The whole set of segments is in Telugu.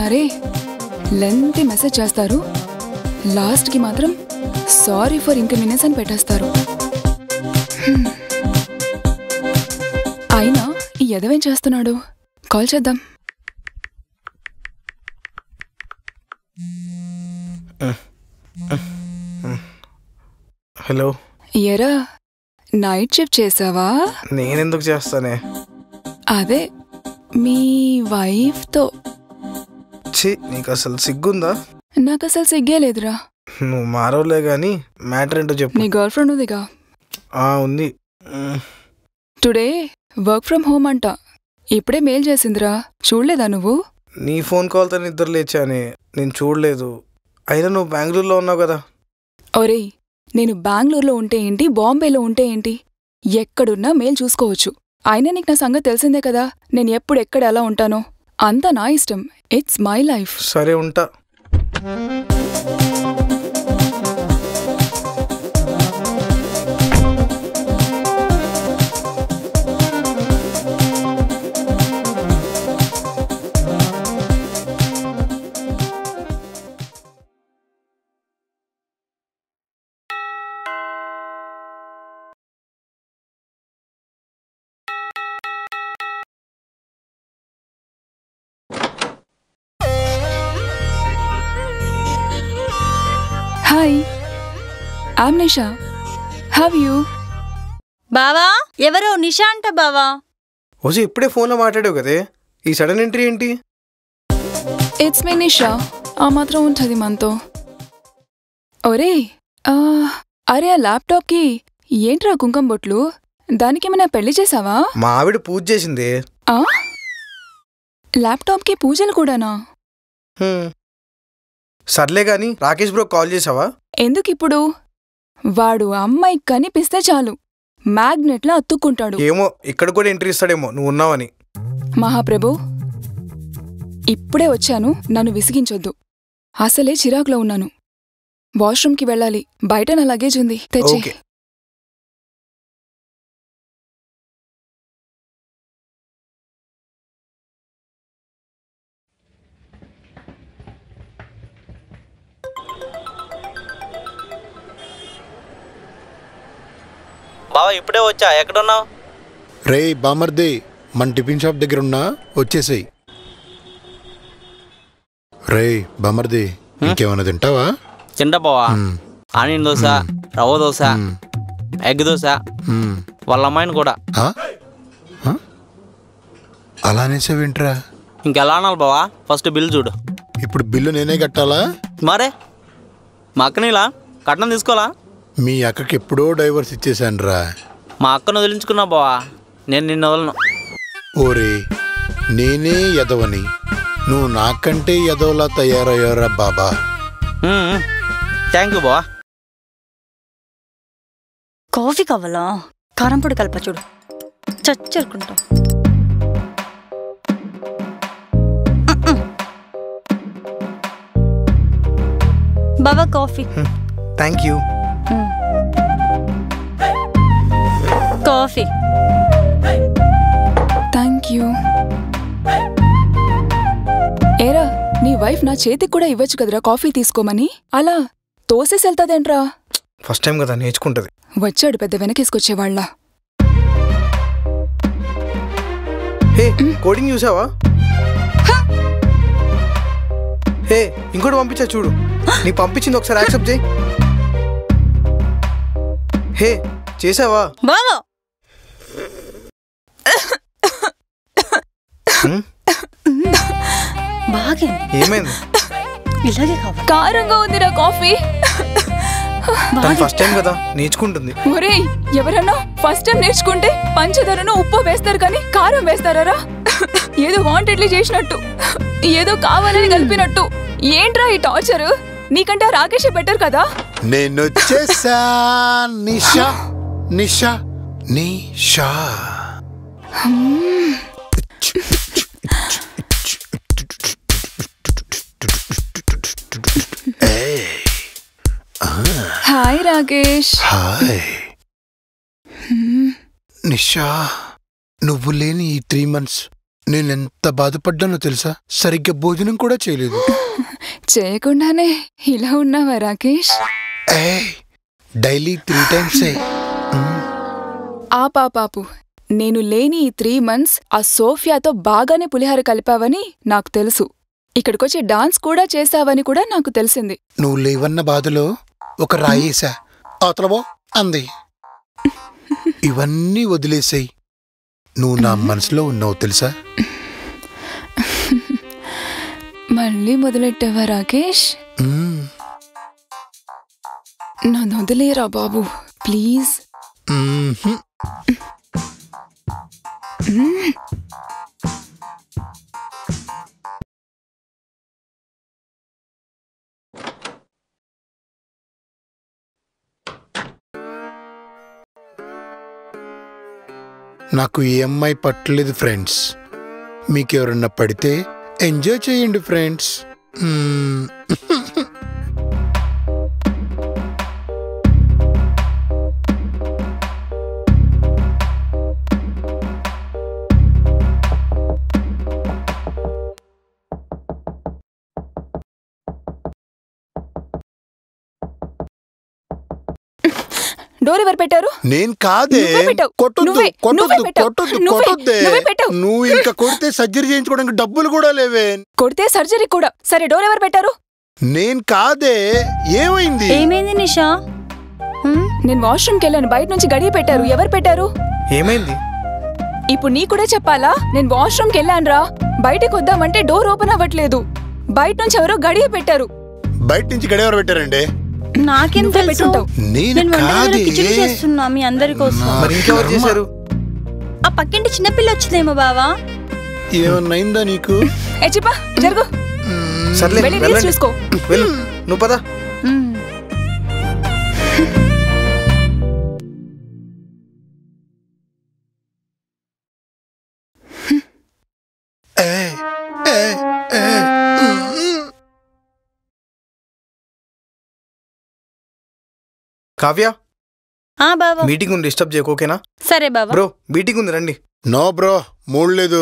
ఉన్నారే లెంతీ మెసేజ్ చేస్తారు, లాస్ట్కి మాత్రం సారీ ఫర్ ఇన్కన్వీనియన్స్ అని పెట్టేస్తారు. అయినా ఈ ఎదవేం చేస్తున్నాడు? కాల్ చేద్దాం. హలో. ఎరా నైట్ షిఫ్ట్ చేసావా? నేనెందుకు చేస్తానే? అదే మీ వైఫ్తో. ఛీ, నీకు అసలు సిగ్గుందా? నాకు అసలు సిగ్గే లేదురా. నువ్వు మారవలే గాని మ్యాటర్ ఏంటో చెప్పు. నీ గర్ల్ ఫ్రెండ్ ఉందిగా? ఉంది. టుడే వర్క్ ఫ్రమ్ హోమ్ అంట. ఇప్పుడే మెయిల్ చేసిందిరా, చూడలేదా నువ్వు? నీ ఫోన్ కాల్తో నిద్ర లేచానే, నేను చూడలేదు. అయినా నువ్వు బెంగళూరులో ఉన్నావు కదా. ఒరేయ్, నేను బెంగళూరులో ఉంటే ఏంటి, బాంబేలో ఉంటే ఏంటి, ఎక్కడున్నా మెయిల్ చూసుకోవచ్చు. అయినా నీకు నా సంగతి తెలిసిందే కదా, నేను ఎప్పుడు ఎక్కడ ఎలా ఉంటానో. అంతా నా ఇష్టం. It's my life. సరే ఉంటా. Hi, I'm Nisha. How you? బావా, ఎవరో నిషా అంట బావా. ఓజీ, ఇప్పుడే ఫోన్లో మాట్లాడావు కదే, ఈ సడన్ ఎంట్రీ ఏంటి? ఇట్స్ మీ నిషా. ఆ మాత్రం ఉంటుంది మనతో. ఒరే, అరే ఆ ల్యాప్టాప్కి ఏంట్రా కుంకుమ బొట్లు? దానికేమైనా పెళ్లి చేసావా? మా ఆవిడ పూజ చేసింది. ల్యాప్టాప్కి పూజలు కూడానా? సర్లే గాని రాకేష్ బ్రో కాల్ చేసావా? ఎందుకిప్పుడు? వాడు అమ్మాయి కనిపిస్తే చాలు మ్యాగ్నెట్లా అతుక్కుంటాడు. ఏమో, ఇక్కడ కూడా ఎంట్రీ ఇస్తాడేమో నువ్వు ఉన్నావని. మహాప్రభు, ఇప్పుడే వచ్చాను, నన్ను విసిగించొద్దు. అసలే చిరాకులో ఉన్నాను. వాష్రూమ్కి వెళ్ళాలి. బయట నా లగేజ్ ఉంది, తెచ్చి. బావా, ఇప్పుడే వచ్చా. ఎక్కడున్నావు? రే బామర్ది, మన టిఫిన్ షాప్ దగ్గర ఉన్నా, వచ్చేసాయి. రే బామర్ది, ఇంకేమన్నా తింటావా? తింటా బావా. ఆనియన్ దోశ, రవ్వ దోశ, ఎగ్ దోశ, వాళ్ళ అమ్మాయిని కూడా. అలానేసేవింట్రా? ఇంకెలా అనాలి బావా? ఫస్ట్ బిల్లు చూడు. ఇప్పుడు బిల్లు నేనే కట్టాలా? మరే మా అక్కనిలా కట్నం తీసుకోవాలా? మీ అక్కకి ఎప్పుడో డైవర్స్ ఇచ్చేసానురా. మా అక్కను వదిలించుకున్నా బావా, నేను నిన్ను వదలను. ఓరే, నేనే ఎదవని నువ్వు నాకంటే ఎదవలా తయారయ్యారా బాబా. థ్యాంక్ యూ బావా. కాఫీ కావాలా? కారం పొడి కలప చూడు, చచ్చరుకుంటా. బాబా coffee. Thank you. Coffee. Thank you. ఏరా, నీ వైఫ్ నా చేతికి కూడా ఇవ్వచ్చు కదరా కాఫీ తీసుకోమని. అలా తోసేసి వెళ్తాదేంట్రా? ఫస్ట్ టైం కదా, నేర్చుకుంటది. వచ్చాడు పెద్ద వెనకేసుకొచ్చేవాళ్ళ. హే, కోడింగ్ చూసావా? హే, ఇంకోటి పంపించా చూడు. నీ పంపించింది ఒకసారి యాక్సెప్ట్ చేయి. హే, చేసావా? బావా, బాగా ఏమైంది? ఇలాగే కావాలి. కారంగా ఉందిరా కాఫీ. ఫస్ట్ టైం కదా, నేర్చుకుంటుంది. ఒరేయ్, ఎవరన్నా ఫస్ట్ టైం నేర్చుకుంటే పంచదారను ఉప్పు వేస్తారు కానీ కారం వేస్తారా? ఏదో వాంటెడ్లీ చేసినట్టు, ఏదో కావాలని కలిపినట్టు. ఏంట్రా ఈ టార్చర్? నీకంటే రాకేషే బెటర్ కదా. నేను వచ్చేసా నిషా, నిషా, నిషా. హాయ్ రాకేష్. హాయ్ నిషా. నువ్వు లేని ఈ 3 months నేనెంత బాధపడ్డానో తెలుసా? సరిగ్గా భోజనం కూడా చేయలేదు. చేయకుండానే ఇలా ఉన్నావా రాకేష్? Daily 3 times. పాపు నేను లేని ఈ 3 months ఆ సోఫియాతో బాగానే పులిహార కలిపావని నాకు తెలుసు. ఇక్కడికొచ్చి డాన్స్ కూడా చేశావని కూడా నాకు తెలిసింది. నువ్వు లేవన్న బాధలో ఒక రాయేసా అవతలబో అంది. ఇవన్నీ వదిలేసాయి. నువ్వు నా మనసులో ఉన్నావు తెలుసా? మళ్ళీ మొదలెట్టావా రాకేష్? నన్ను వదిలేరా బాబు ప్లీజ్. నాకు ఈ అమ్మాయి పట్టలేదు ఫ్రెండ్స్. మీకెవరన్నా పడితే ఎంజాయ్ చేయండి ఫ్రెండ్స్. డోర్ ఎవరు పెట్టారు? నేను కాదే. నువ్వు ఇంకా కొడితే సర్జరీ చేయించుకోవడానికి డబ్బులు కూడా లేవే. కొడితే సర్జరీ కూడా. సరే డోర్ ఎవరు పెట్టారు? నేను కాదే. ఏమైంది? ఏమైంది నిషా? నేను వాష్రూమ్కి వెళ్ళాను, బయట నుంచి గడియ పెట్టారు. ఎవరు పెట్టారు? ఏమైంది? ఇప్పుడు నీ కూడా చెప్పాలా? నేను వాష్రూమ్కి వెళ్ళాను రా, బయటకు వద్దామంటే డోర్ ఓపెన్ అవ్వట్లేదు. బయట నుంచి ఎవరో గడియ పెట్టారు. బయట నుంచి గడియ ఎవరు పెట్టారండి? నాకేం తెలుసు? నేను కిచెన్ చేస్తున్నా మీ అందరి కోసం. మరి ఇంకెవరు చేశారు? ఆ పక్కింటి చిన్నపిల్ల వచ్చిందేమో బావా. ఏమన్నైందా నీకు? చెప్పా జరుగు. సర్లే చూసుకో. వెళ్ళు నువ్వు పద. కావ్య, బావా మీటింగ్ ఉంది, డిస్టర్బ్ చేయకు ఓకేనా? సరే బావా. బ్రో మీటింగ్ ఉంది రండి. నో బ్రో, మూడ్ లేదు.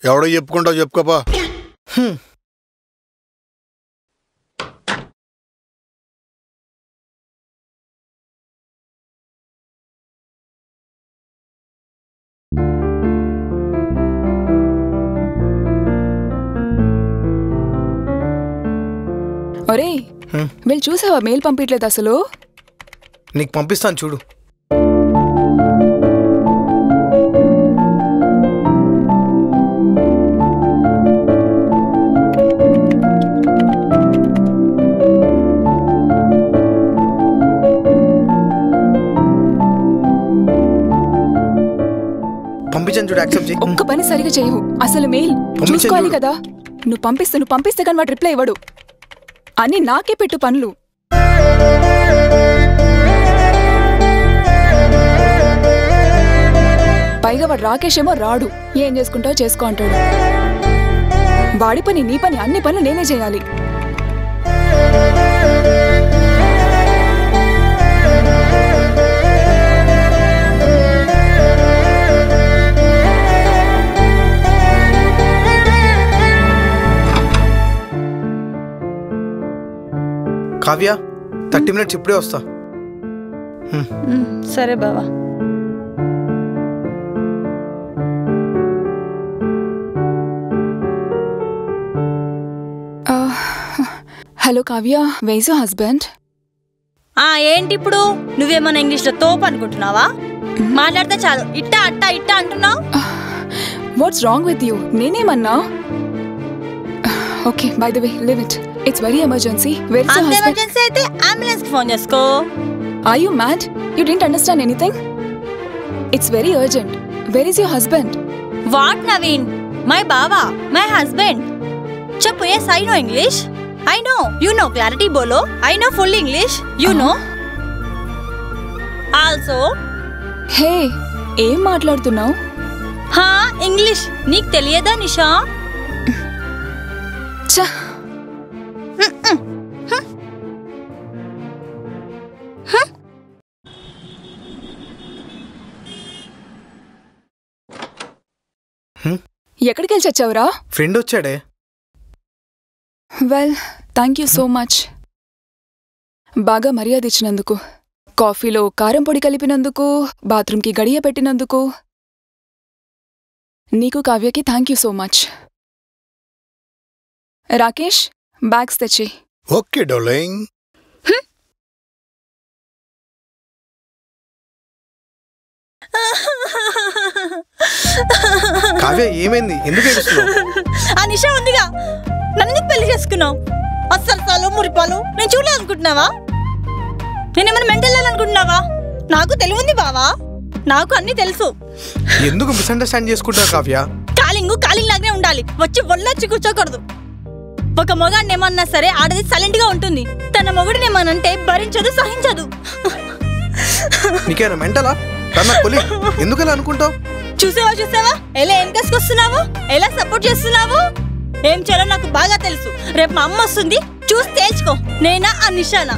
ఎవడో చెప్పుకుంటావు చెప్పుకోపా. ఒరే వీళ్ళు చూసావా మెయిల్ పంపించలేదు అసలు. నీకు పంపిస్తాను చూడు. పంపించాను చూడు, యాక్సెప్ట్ చేయి. ఒక్క పని సరిగా చేయవు అసలు. మెయిల్ చూసుకోవాలి కదా. నువ్వు పంపిస్తే కానీ వాడు రిప్లై ఇవ్వడు. అని నాకే పెట్టు పనులు. పైగా వాడు రాకేష్ ఏమో రాడు. ఏం చేసుకుంటావో చేసుకో అంటాడు. వాడి పని నీ పని అన్ని పనులు నేనే చేయాలి. కావ్య 30 minutes ఇప్పుడే వస్తా. సరే బావా. Hello Kavya, where's your husband? ఏంటి ఇప్పుడు? నువ్వేమన్నా ఇంగ్లీష్లో తోపు అనుకుంటున్నావా? మాట్లాడితే చాలు ఇట్టా అట్టా ఇట్టా అంటున్నావు. What's wrong with you? నేనేమన్నా? Okay by the way leave it. It's very emergency. Where is your husband? Emergency అయితే ambulance కి ఫోన్ చేసుకో. Are you mad? You didn't understand anything? It's very urgent. Where is your husband? What Naveen? My baba, my husband. Chappu, yes I know English. I know. You know clarity bolo. I know full English. You know. Also. Hey, ఏం మాట్లాడుతున్నావు? ఇంగ్లీష్ నీకు తెలియదా నిషా? చ ఎక్కడికి వెళ్ళి చచ్చావురా? ఫ్రెండ్ వచ్చాడే. Well, thank you so much. బాగా మర్యాద ఇచ్చినందుకు, కాఫీలో కారం పొడి కలిపినందుకు, బాత్రూంకి గడియ పెట్టినందుకు. నీకు కావ్యకి thank you so much. Rakesh, bags తెచ్చి. Okay darling. కావ్య ఏమైంది? ఎందుకు ఏడుస్తున్నావు? ఆ నిషా ఉందిగా, నన్ను పెళ్లి చేసుకున్నావు. అస్సలు మురిపాలు నేను చూడలేదు అనుకుంటున్నావా? నేనేమైనా మెంటల్ అనుకుంటున్నావా? నాకు తెలియంది బావా, నాకు అన్ని తెలుసు. ఎందుకు మిస్అండర్స్టాండ్ చేసుకుంటావు కావ్య? కాలింగ్ లాగానే ఉండాలి, వచ్చి ఒళ్ళొచ్చి కూర్చోకూడదు. ఒక మొగాడిని ఏమన్నా సరే ఆడది సైలెంట్ గా ఉంటుంది, తన మొగుడిని ఏమనంటే భరించదు, సహించదు. నీకేనా మెంటలా? ఎందుకు అలా అనుకుంటావు? చూసావా ఎలా ఏం తీసుకొస్తున్నావు, ఎలా సపోర్ట్ చేస్తున్నావు? ఏం చేయాలో నాకు బాగా తెలుసు. రేపు మా అమ్మ వస్తుంది, చూసి తేల్చుకో. నేనా ఆ నిషానా?